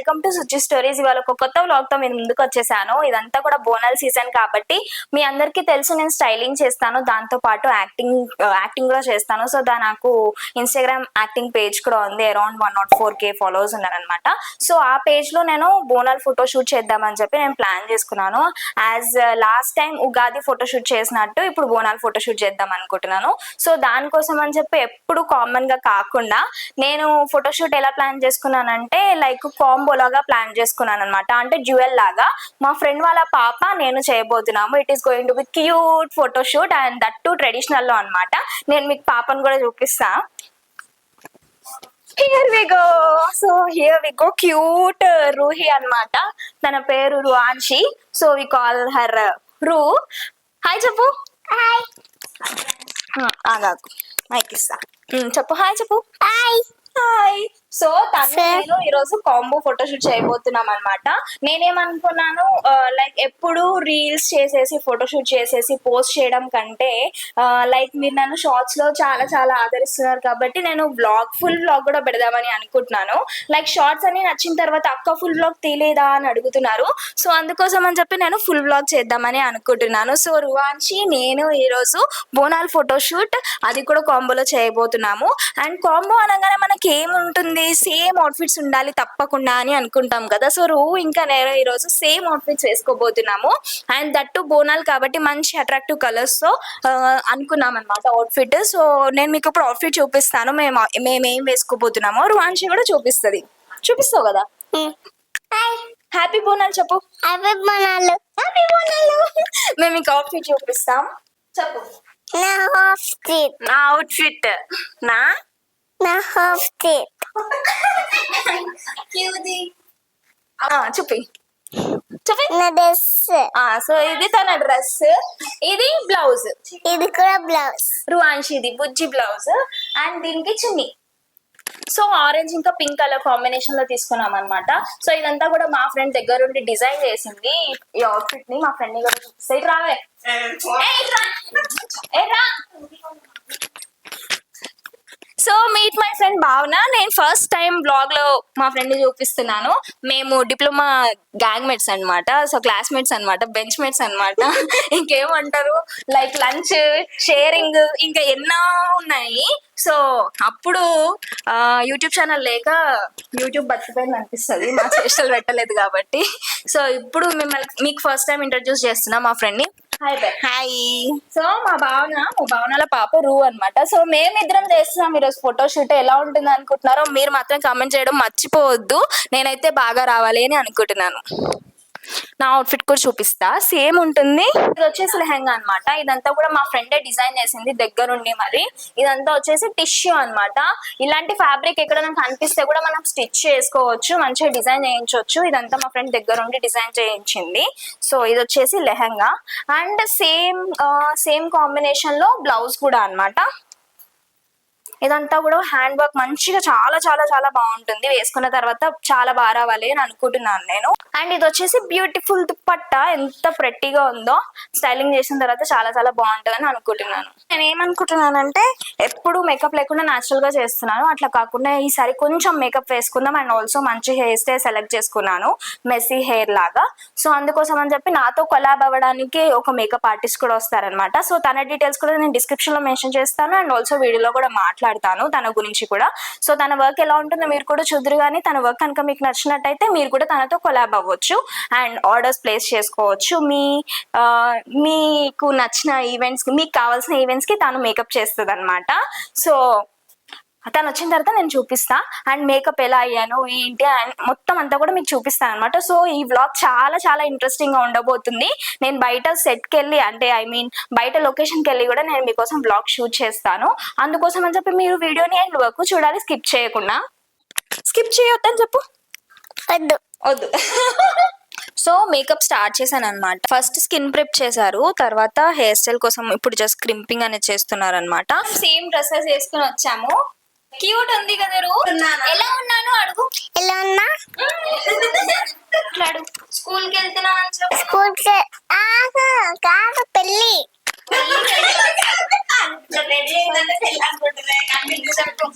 Welcome to Suchi stories. ఇవాళ ఒక కొత్త వ్లాగ్ తో నేను ముందుకు వచ్చేసాను. ఇదంతా కూడా బోనాల్ సీజన్ కాబట్టి మీ అందరికీ తెలుసు నేను స్టైలింగ్ చేస్తాను, దాంతో పాటు యాక్టింగ్ కూడా చేస్తాను. సో నాకు ఇన్స్టాగ్రామ్ యాక్టింగ్ పేజ్ కూడా ఉంది, అరౌండ్ 104K ఫాలోవర్స్ ఉన్నారనమాట. సో ఆ పేజ్ లో నేను బోనాల్ ఫోటోషూట్ చేద్దామని చెప్పి నేను ప్లాన్ చేసుకున్నాను. As last time Ugadi photoshoot చేసినట్టు ఇప్పుడు బోనాల్ ఫోటోషూట్ చేద్దాం అనుకుంటున్నాను. సో దానికోసం అని చెప్పి ఎప్పుడు కామన్ గా కాకుండా నేను ఫోటోషూట్ ఎలా ప్లాన్ చేసుకున్నానంటే లైక్ కాంబో లాగా ప్లాన్ చేసుకున్నాను అనమాట. అంటే జ్యువెల్ లాగా మా ఫ్రెండ్ వాళ్ళ పాప నేను చేయబోతున్నాము. It is going to be cute photoshoot and that too traditional లో అనమాట. నేను మీకు పాపను కూడా చూపిస్తా. Here we go. So here we go, cute Roohi అన్నమాట. తన పేరు Ruvanshi. So we call her Ru. Hi చెప్పు. హాయ్. ఆగాకు మైక్ ఇస్తా. చెప్పు హాయ్ చెప్పు. హాయ్. హాయ్. సో నేను ఈరోజు కాంబో ఫోటోషూట్ చేయబోతున్నాం అనమాట. నేనేమనుకున్నాను, లైక్ ఎప్పుడు రీల్స్ చేసేసి ఫోటోషూట్ చేసేసి పోస్ట్ చేయడం కంటే లైక్ మీరు నన్ను షార్ట్స్ లో చాలా చాలా ఆదరిస్తున్నారు కాబట్టి నేను ఫుల్ వ్లాగ్ కూడా పెడదామని అనుకుంటున్నాను. లైక్ షార్ట్స్ అని నచ్చిన తర్వాత అక్క ఫుల్ వ్లాగ్ తీలేదా అని అడుగుతున్నారు. సో అందుకోసం అని చెప్పి నేను ఫుల్ వ్లాగ్ చేద్దామని అనుకుంటున్నాను. సో రువాన్షి నేను ఈరోజు బోనాల్ ఫోటోషూట్ అది కూడా కాంబోలో చేయబోతున్నాము. అండ్ కాంబో అనగానే మనకి ఏముంటుంది, సేమ్ అవుట్ఫిట్స్ ఉండాలి తప్పకుండా అని అనుకుంటాం కదా. సో ఇంకా నేను ఈరోజు సేమ్ అవుట్ఫిట్స్ వేసుకోబోతున్నాము. అండ్ దట్టు బోనాల్ కాబట్టి మంచి అట్రాక్టివ్ కలర్స్ తో అనుకున్నాం అనమాట అవుట్ఫిట్. సో నేను మీకు ఇప్పుడు అవుట్ఫిట్ చూపిస్తాను, మేమేం వేసుకోబోతున్నామో. రువాన్షి కూడా చూపిస్తావు కదా. హ్యాపీ బోనాల్ చెప్పు. హ్యాపీ బోనాలు. హ్యాపీ బోనాలు. మేము మీకు అవుట్ఫిట్ చూపిస్తాం. చెప్పు. నా అవుట్ఫిట్ నా చూపి సో ఇది తన డ్రెస్, ఇది బ్లౌజ్, ఇది కూడా బ్లౌజ్ రువాన్షిది బుజ్జి బ్లౌజ్. అండ్ దీనికి చున్నీ. సో ఆరెంజ్ ఇంకా పింక్ కలర్ కాంబినేషన్ లో తీసుకున్నాం అనమాట. సో ఇదంతా కూడా మా ఫ్రెండ్ దగ్గర ఉండి డిజైన్ చేసింది ఈ అవుట్ఫిట్ ని. మా ఫ్రెండ్ ని కూడా చూపిస్తాయి. రావే సో మీట్ మై ఫ్రెండ్ భావన. నేను ఫస్ట్ టైం బ్లాగ్ లో మా ఫ్రెండ్ చూపిస్తున్నాను. మేము డిప్లొమా గ్యాంగ్ మేట్స్ అనమాట. సో క్లాస్మేట్స్ అనమాట, బెంచ్ మేట్స్ అనమాట. ఇంకేమంటారు, లైక్ లంచ్ షేరింగ్ ఇంకా ఎన్నో ఉన్నాయి. సో అప్పుడు యూట్యూబ్ ఛానల్ లేక యూట్యూబ్ బతికిపోయింది అనిపిస్తుంది, మా చేష్టలు పెట్టలేదు కాబట్టి. సో ఇప్పుడు మీకు ఫస్ట్ టైం ఇంట్రడ్యూస్ చేస్తున్నా మా ఫ్రెండ్ ని. హాయ్. సో మా భావనల పాప రూ అనమాట. సో మేమిద్దరం చేస్తున్నాం ఈరోజు ఫోటోషూట్. ఎలా ఉంటుంది అనుకుంటున్నారో మీరు మాత్రం కామెంట్ చేయడం మర్చిపోవద్దు. నేనైతే బాగా రావాలి అని అనుకుంటున్నాను. నా అవుట్ఫిట్ కూడా చూపిస్తా, సేమ్ ఉంటుంది. ఇది వచ్చేసి లెహంగా అనమాట. ఇదంతా కూడా మా ఫ్రెండే డిజైన్ చేసింది దగ్గరుండి. మరి ఇదంతా వచ్చేసి టిష్యూ అనమాట. ఇలాంటి ఫ్యాబ్రిక్ ఎక్కడైనా కనిపిస్తే కూడా మనం స్టిచ్ చేసుకోవచ్చు, మంచిగా డిజైన్ చేయించవచ్చు. ఇదంతా మా ఫ్రెండ్ దగ్గరుండి డిజైన్ చేయించింది. సో ఇది వచ్చేసి లెహంగా అండ్ సేమ్ కాంబినేషన్ లో బ్లౌజ్ కూడా అనమాట. ఇదంతా కూడా హ్యాండ్ వర్క్ మంచిగా చాలా చాలా చాలా బాగుంటుంది. వేసుకున్న తర్వాత చాలా బాగా రావాలి అని అనుకుంటున్నాను నేను. అండ్ ఇది వచ్చేసి బ్యూటిఫుల్ దుపట్టా, ఎంత ప్రెట్టీగా ఉందో. స్టైలింగ్ చేసిన తర్వాత చాలా చాలా బాగుంటుంది అని అనుకుంటున్నాను. నేను ఏమనుకుంటున్నానంటే ఎప్పుడు మేకప్ లేకుండా న్యాచురల్ గా చేస్తున్నాను, అట్లా కాకుండా ఈసారి కొంచెం మేకప్ వేసుకుందాం. అండ్ ఆల్సో మంచి హెయిర్ స్టైల్ సెలెక్ట్ చేసుకున్నాను, మెస్సీ హెయిర్ లాగా. సో అందుకోసం అని చెప్పి నాతో కొలాబ్ అవ్వడానికి ఒక మేకప్ ఆర్టిస్ట్ కూడా వస్తారనమాట. సో తన డీటెయిల్స్ కూడా నేను డిస్క్రిప్షన్ లో మెన్షన్ చేస్తాను అండ్ ఆల్సో వీడియోలో కూడా మాట్లాడతాను తన గురించి కూడా. సో తన వర్క్ ఎలా ఉంటుందో మీరు కూడా చూద్దరు. కానీ తన వర్క్ కనుక మీకు నచ్చినట్టయితే మీరు కూడా తనతో కొలాబ్ అవ్వచ్చు అండ్ ఆర్డర్స్ ప్లేస్ చేసుకోవచ్చు. మీకు నచ్చిన ఈవెంట్స్ కి, మీకు కావాల్సిన ఈవెంట్స్ కి తను మేకప్ చేస్తుంది అనమాట. సో తను వచ్చిన తర్వాత నేను చూపిస్తా అండ్ మేకప్ ఎలా అయ్యాను ఏంటి అండ్ మొత్తం అంతా కూడా మీకు చూపిస్తాను అనమాట. సో ఈ వ్లాగ్ చాలా చాలా ఇంట్రెస్టింగ్ గా ఉండబోతుంది. నేను బయట సెట్కి వెళ్ళి, అంటే బయట లొకేషన్కి వెళ్ళి కూడా నేను మీకోసం వ్లాగ్ షూట్ చేస్తాను. అందుకోసం అని చెప్పి మీరు వీడియోని ఎండ్ వరకు చూడాలి, స్కిప్ చేయకుండా. స్కిప్ చేయొద్దని చెప్పు. వద్దు. సో మేకప్ స్టార్ట్ చేశాను అనమాట. ఫస్ట్ స్కిన్ ప్రెప్ చేశారు, తర్వాత హెయిర్ స్టైల్ కోసం ఇప్పుడు జస్ట్ క్రింపింగ్ అనేది చేస్తున్నారు అనమాట. సేమ్ డ్రెస్సెస్ వేసుకుని వచ్చాము. క్యూట్ ఉంది కదా రూ. ఎలా ఉన్నాను అడుగు. ఎలా ఉన్నా అడుగు. స్కూల్ కి వెళ్తున్నావు అని చెప్పు. స్కూల్ కాదు పెళ్ళి. చెప్పు.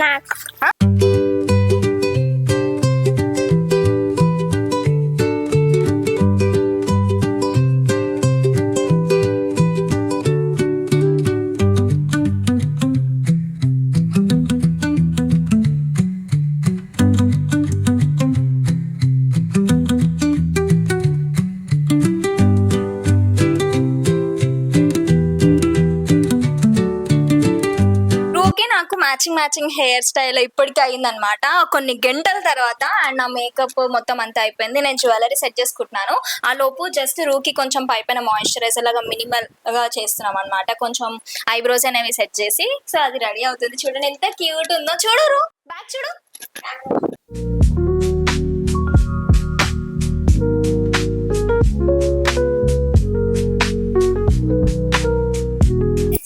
నాకు మ్యాచింగ్ హెయిర్ స్టైల్ ఇప్పటికీ అయిందనమాట. కొన్ని గంటల తర్వాత అండ్ నా మేకప్ మొత్తం అంతా అయిపోయింది. నేను జ్యువెలరీ సెట్ చేసుకుంటున్నాను. ఆ లోపు జస్ట్ రూకి కొంచెం పైపైన మాయిశ్చరైజర్ లాగా మినిమల్ గా చేస్తున్నాం అనమాట. కొంచెం ఐబ్రోస్ అనేవి సెట్ చేసి సో అది రెడీ అవుతుంది. చూడండి ఎంత క్యూట్ ఉందో. చూడరు బ్యాక్ చూడు.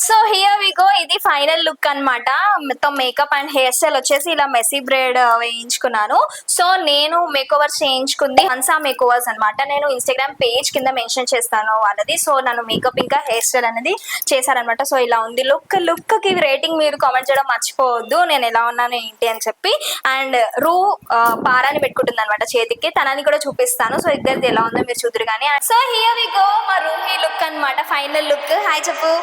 So here we go. ఇది ఫైనల్ లుక్ అన్నమాట. మొత్తం మేకప్ అండ్ హెయిర్ స్టైల్ వచ్చేసి ఇలా మెస్సీ బ్రేడ్ వేయించుకున్నాను. సో నేను మేక్ ఓవర్స్ చేయించుకుంది హన్సా మేక్ ఓవర్స్ అనమాట. నేను ఇన్స్టాగ్రామ్ పేజ్ కింద మెన్షన్ చేస్తాను వాళ్ళది. సో నన్ను మేకప్ ఇంకా హెయిర్ స్టైల్ అనేది చేశారనమాట. సో ఇలా ఉంది లుక్ కి రేటింగ్ మీరు కామెంట్ చేయడం మర్చిపోవద్దు, నేను ఎలా ఉన్నాను ఏంటి అని చెప్పి. అండ్ పారాని పెట్టుకుంటుంది అనమాట చేతికి, తనని కూడా చూపిస్తాను. సో ఇద్దరిది ఎలా ఉందో మీరు చూద్దరు కానీ. సో హియర్ వి గో మా రూహీ లుక్ అనమాట, ఫైనల్ లుక్. హాయ్ చెప్పు.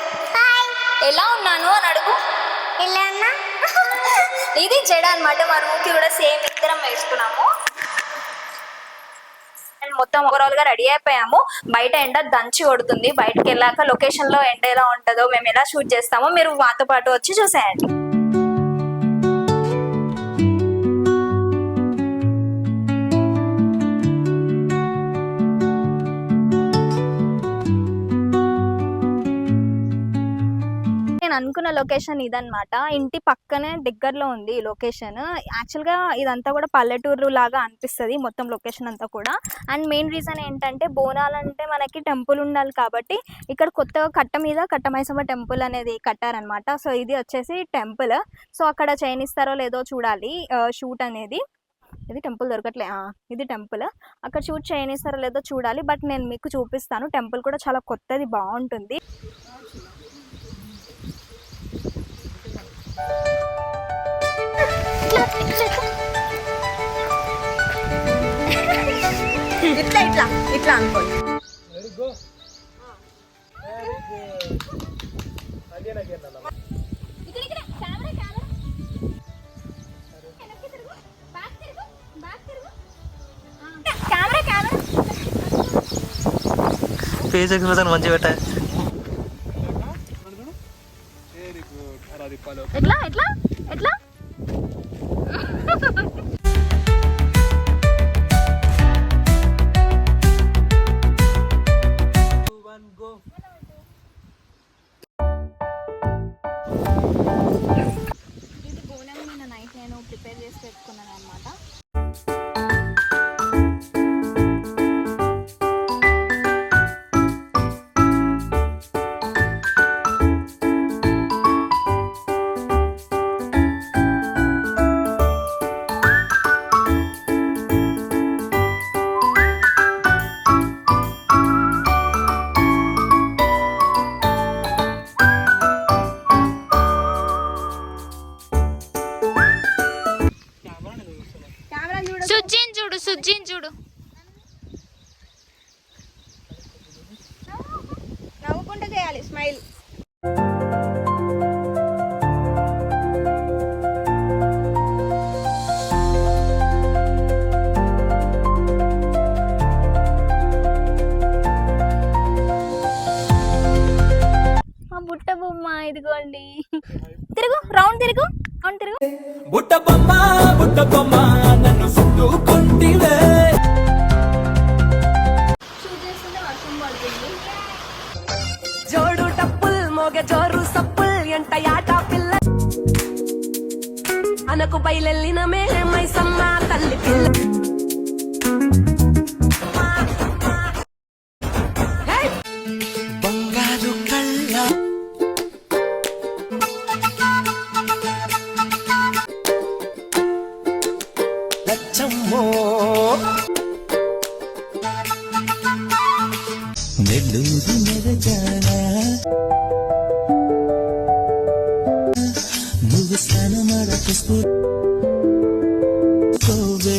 ఎలా ఉన్నాను అని అడుగు. ఎలా ఉన్నా? ఇది జడ అనమాట. మా రూమ్కి కూడా సేమ్ ఇద్దరం వేసుకున్నాము. అండ్ మొత్తం ఓవరాల్ గా రెడీ అయిపోయాము. బయట ఎండ దంచి కొడుతుంది. బయటకు వెళ్ళాక లొకేషన్ లో ఎండ ఎలా ఉంటుందో, మేము ఎలా షూట్ చేస్తామో మీరు మాతో పాటు వచ్చి చూసేయండి. నేను అనుకున్న లొకేషన్ ఇదనమాట. ఇంటి పక్కనే దగ్గరలో ఉంది ఈ లొకేషన్. యాక్చువల్గా ఇదంతా కూడా పల్లెటూరు లాగా అనిపిస్తుంది మొత్తం లొకేషన్ అంతా కూడా. అండ్ మెయిన్ రీజన్ ఏంటంటే బోనాలంటే మనకి టెంపుల్ ఉండాలి కాబట్టి ఇక్కడ కొత్తగా కట్ట మీద కట్టమైసమ్మ టెంపుల్ అనేది కట్టారనమాట. సో ఇది వచ్చేసి టెంపుల్. సో అక్కడ చేయనిస్తారో లేదో చూడాలి షూట్ అనేది. ఇది టెంపుల్ దొరకట్లే, ఇది టెంపుల్. అక్కడ షూట్ చేయనిస్తారో లేదో చూడాలి. బట్ నేను మీకు చూపిస్తాను. టెంపుల్ కూడా చాలా కొత్తది, బాగుంటుంది. ఇట్లా ఇట్లా ఇట్లా అనుకోండి. పేజ్ ఎక్స్ప్రెషన్ మంచిగా పెట్టా. ఎట్లా ఎట్లా ఎట్లా ఇది బోనం నిన్న నైట్ నేను ప్రిపేర్ చేసి పెట్టుకున్నాను అనమాట. సుజ్జిన్ చూడు. నవ్వుకుంటూ చేయాలి స్మైల్. బుట్ట బొమ్మ ఇదిగోండి. తిరుగు, రౌండ్ తిరుగు, రౌండ్ తిరుగు. బుట్ట బొమ్మ నన్ను సుట్టుకుంటివే. జోడు టప్పుల్ మోగ జోరు సప్పుల్ ఎంట యాట పిల్ల అనకు బయలెల్లిన మైసమ్మ తల్లి పిల్ల. బంగారు కళ్ళ లచ్చమ్మో నెల్లూరు మెరజాల నువ్వు సొగసాన మడత కోవే